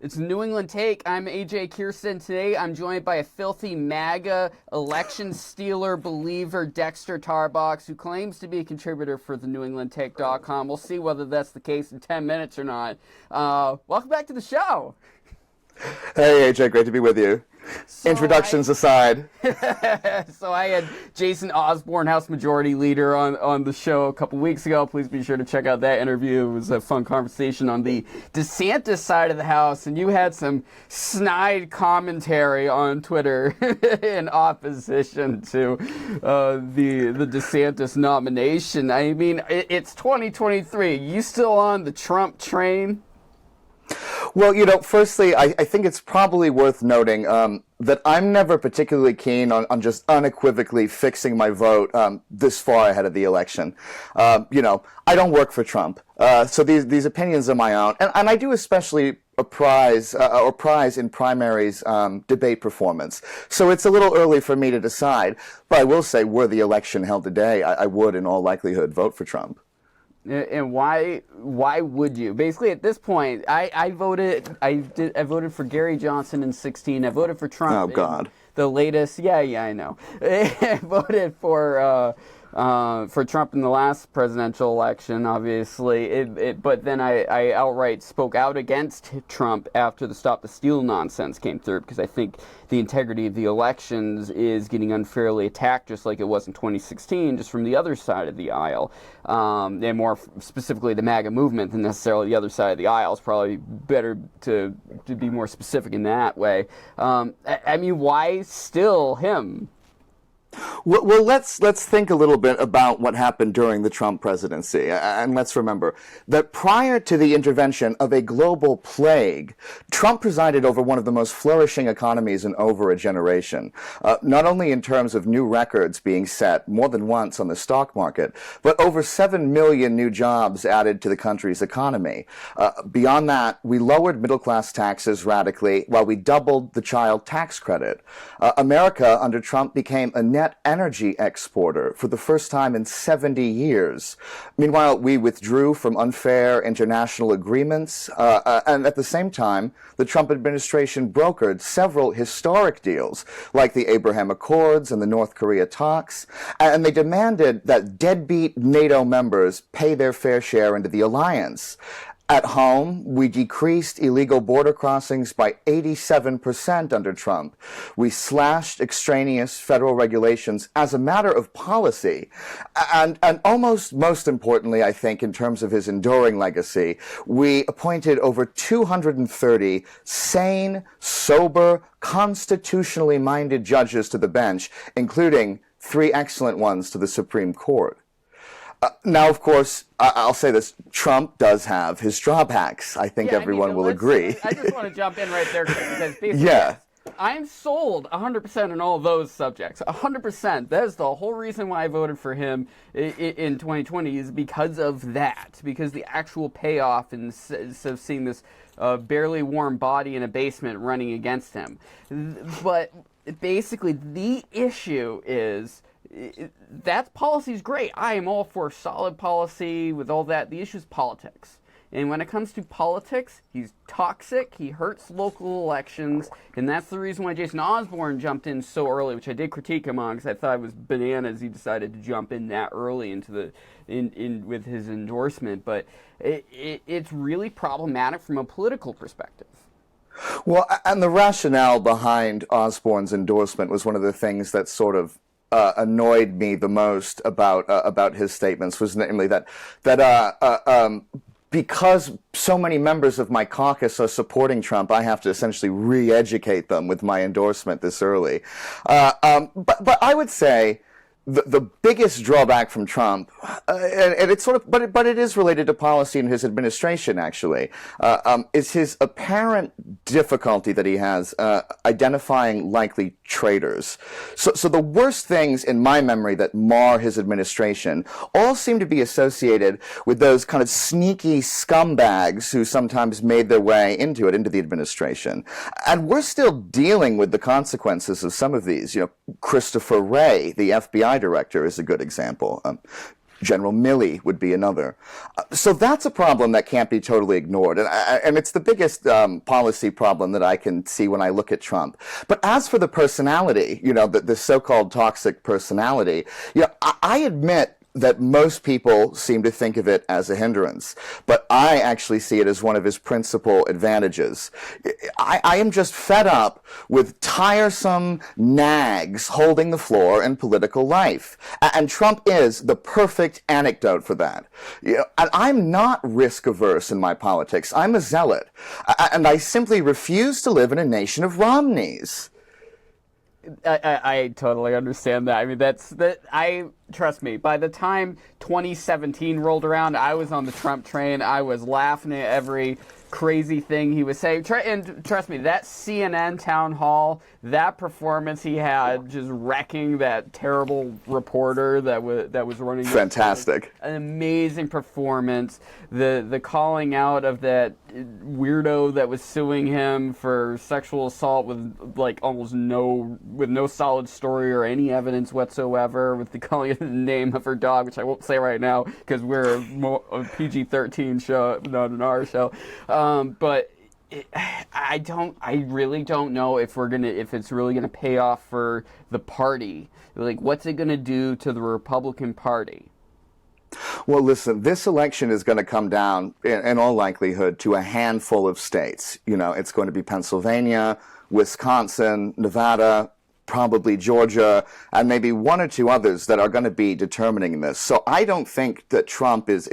It's the New England Take. I'm AJ Kierstead. Today I'm joined by a filthy MAGA election stealer believer, Dexter Tarbox, who claims to be a contributor for the NewEnglandTake.com. We'll see whether that's the case in 10 minutes or not. Welcome back to the show. Hey AJ, great to be with you. Introductions aside. So I had Jason Osborne, House Majority Leader, on the show a couple weeks ago. Please be sure to check out that interview. It was a fun conversation on the DeSantis side of the house, and you had some snide commentary on Twitter in opposition to the DeSantis nomination. I mean, it's 2023. You still on the Trump train? Well, firstly, I think it's probably worth noting that I'm never particularly keen on just unequivocally fixing my vote this far ahead of the election. I don't work for Trump, so these opinions are my own, and I do especially prize in primaries debate performance. So it's a little early for me to decide, but I will say, were the election held today, I would in all likelihood vote for Trump. And why would you? Basically, at this point, I voted for Gary Johnson in 2016. I voted for Trump. Oh God. The latest, yeah, I know. I voted for Trump in the last presidential election, obviously. But then I outright spoke out against Trump after the Stop the Steal nonsense came through, because I think the integrity of the elections is getting unfairly attacked, just like it was in 2016, just from the other side of the aisle. And more specifically, the MAGA movement than necessarily the other side of the aisle. It's probably better to be more specific in that way. I mean, why still him? Well, let's think a little bit about what happened during the Trump presidency. And let's remember that prior to the intervention of a global plague, Trump presided over one of the most flourishing economies in over a generation, not only in terms of new records being set more than once on the stock market, but over 7 million new jobs added to the country's economy. Beyond that, we lowered middle-class taxes radically while we doubled the child tax credit. America, under Trump, became a net energy exporter for the first time in 70 years. Meanwhile, we withdrew from unfair international agreements, and at the same time, the Trump administration brokered several historic deals, like the Abraham Accords and the North Korea talks, and they demanded that deadbeat NATO members pay their fair share into the alliance. At home, we decreased illegal border crossings by 87% under Trump. We slashed extraneous federal regulations as a matter of policy. And almost most importantly, I think, in terms of his enduring legacy, we appointed over 230 sane, sober, constitutionally minded judges to the bench, including 3 excellent ones to the Supreme Court. Now, of course, I'll say this, Trump does have his drawbacks. I think everyone will agree. I just want to jump in right there, because basically, Yeah. I'm sold 100% on all those subjects. 100%. That is the whole reason why I voted for him in 2020, is because of that. Because the actual payoff instead of seeing this barely warm body in a basement running against him. But basically, the issue is, that policy is great. I am all for solid policy with all that. The issue is politics. And when it comes to politics, he's toxic. He hurts local elections. And that's the reason why Jason Osborne jumped in so early, which I did critique him on, because I thought it was bananas he decided to jump in that early into the with his endorsement. But it's really problematic from a political perspective. Well, and the rationale behind Osborne's endorsement was one of the things that sort of annoyed me the most about his statements, was namely that because so many members of my caucus are supporting Trump, I have to essentially re-educate them with my endorsement this early. But I would say the biggest drawback from Trump, and it's sort of, but it is related to policy in his administration, actually, is his apparent difficulty that he has identifying likely traitors. So the worst things in my memory that mar his administration all seem to be associated with those kind of sneaky scumbags who sometimes made their way into the administration. And we're still dealing with the consequences of some of these. Christopher Wray, the FBI director, is a good example. General Milley would be another. So that's a problem that can't be totally ignored. And it's the biggest policy problem that I can see when I look at Trump. But as for the personality, the so-called toxic personality, I admit that most people seem to think of it as a hindrance, but I actually see it as one of his principal advantages. I am just fed up with tiresome nags holding the floor in political life. And Trump is the perfect anecdote for that. And I'm not risk averse in my politics. I'm a zealot. And I simply refuse to live in a nation of Romneys. I totally understand that. I mean, trust me, by the time 2017 rolled around, I was on the Trump train. I was laughing at every crazy thing he was saying. And trust me, that CNN town hall, that performance he had, just wrecking that terrible reporter that was running. Fantastic. An amazing performance. The calling out of that weirdo that was suing him for sexual assault with no solid story or any evidence whatsoever, with the calling of the name of her dog, which I won't say right now because we're a PG-13 show, not an R show. But I really don't know if it's really gonna pay off for the party. Like, what's it gonna do to the Republican Party? Well, listen, this election is going to come down, in all likelihood, to a handful of states. It's going to be Pennsylvania, Wisconsin, Nevada, probably Georgia, and maybe one or two others that are going to be determining this. So I don't think that Trump is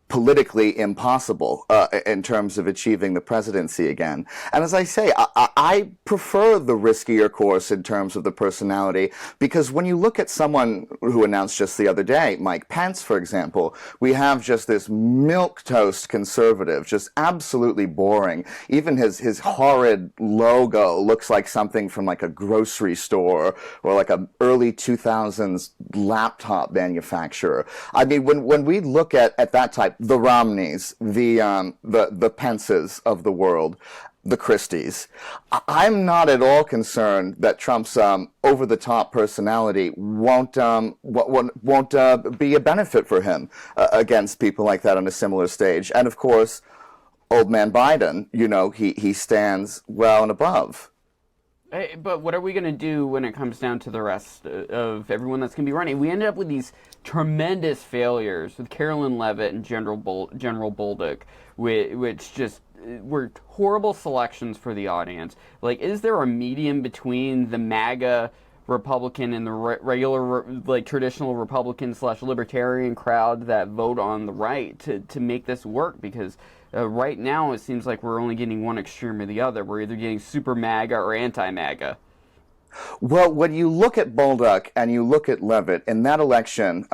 politically impossible in terms of achieving the presidency again. And as I say, I prefer the riskier course in terms of the personality, because when you look at someone who announced just the other day, Mike Pence, for example, we have just this milquetoast conservative, just absolutely boring. Even his horrid logo looks like something from like a grocery store or like an early 2000s laptop manufacturer. I mean, when we look at that type, the Romneys, the Pences of the world, the Christies, I'm not at all concerned that Trump's over-the-top personality won't be a benefit for him against people like that on a similar stage. And of course, old man Biden, he stands well and above. But what are we going to do when it comes down to the rest of everyone that's going to be running? We ended up with these tremendous failures with Carolyn Leavitt and General Bolduc, which just were horrible selections for the audience. Like, is there a medium between the MAGA Republican and the regular, like, traditional Republican / libertarian crowd that vote on the right to make this work? Because right now it seems like we're only getting one extreme or the other. We're either getting super MAGA or anti-MAGA. Well, when you look at Bolduc and you look at Leavitt, in that election,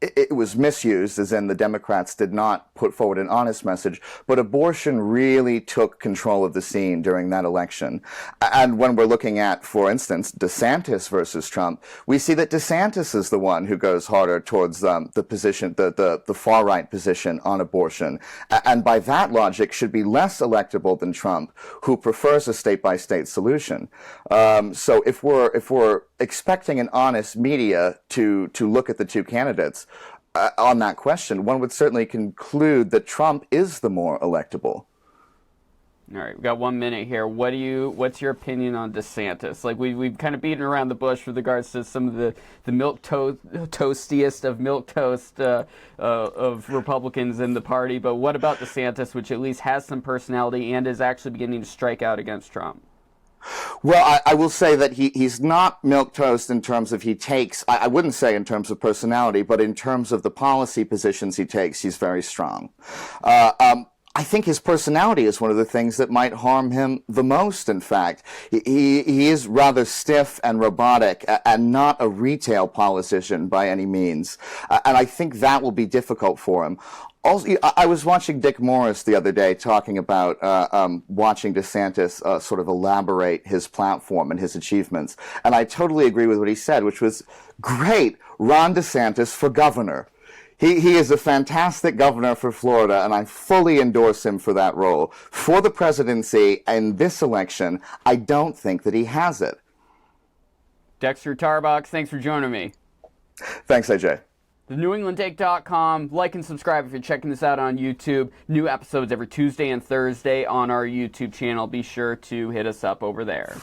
it was misused, as in the Democrats did not put forward an honest message, but abortion really took control of the scene during that election. And when we're looking at, for instance, DeSantis versus Trump, we see that DeSantis is the one who goes harder towards the position, the far-right position on abortion. And by that logic, should be less electable than Trump, who prefers a state-by-state solution. So if we're expecting an honest media to look at the two candidates on that question, one would certainly conclude that Trump is the more electable. All right, we've got 1 minute here. What's your opinion on DeSantis? Like, we've kind of beaten around the bush with regards to some of the toastiest of milquetoast of Republicans in the party, but what about DeSantis, which at least has some personality and is actually beginning to strike out against Trump? Well, I will say that he's not milquetoast in terms of he takes, I wouldn't say in terms of personality, but in terms of the policy positions he takes, he's very strong. I think his personality is one of the things that might harm him the most, in fact. He is rather stiff and robotic and not a retail politician by any means. And I think that will be difficult for him. Also, I was watching Dick Morris the other day talking about watching DeSantis sort of elaborate his platform and his achievements. And I totally agree with what he said, which was, great, Ron DeSantis for governor. He is a fantastic governor for Florida, and I fully endorse him for that role. For the presidency in this election, I don't think that he has it. Dexter Tarbox, thanks for joining me. Thanks, AJ. thenewenglandtake.com. Like and subscribe if you're checking this out on YouTube. New episodes every Tuesday and Thursday on our YouTube channel. Be sure to hit us up over there.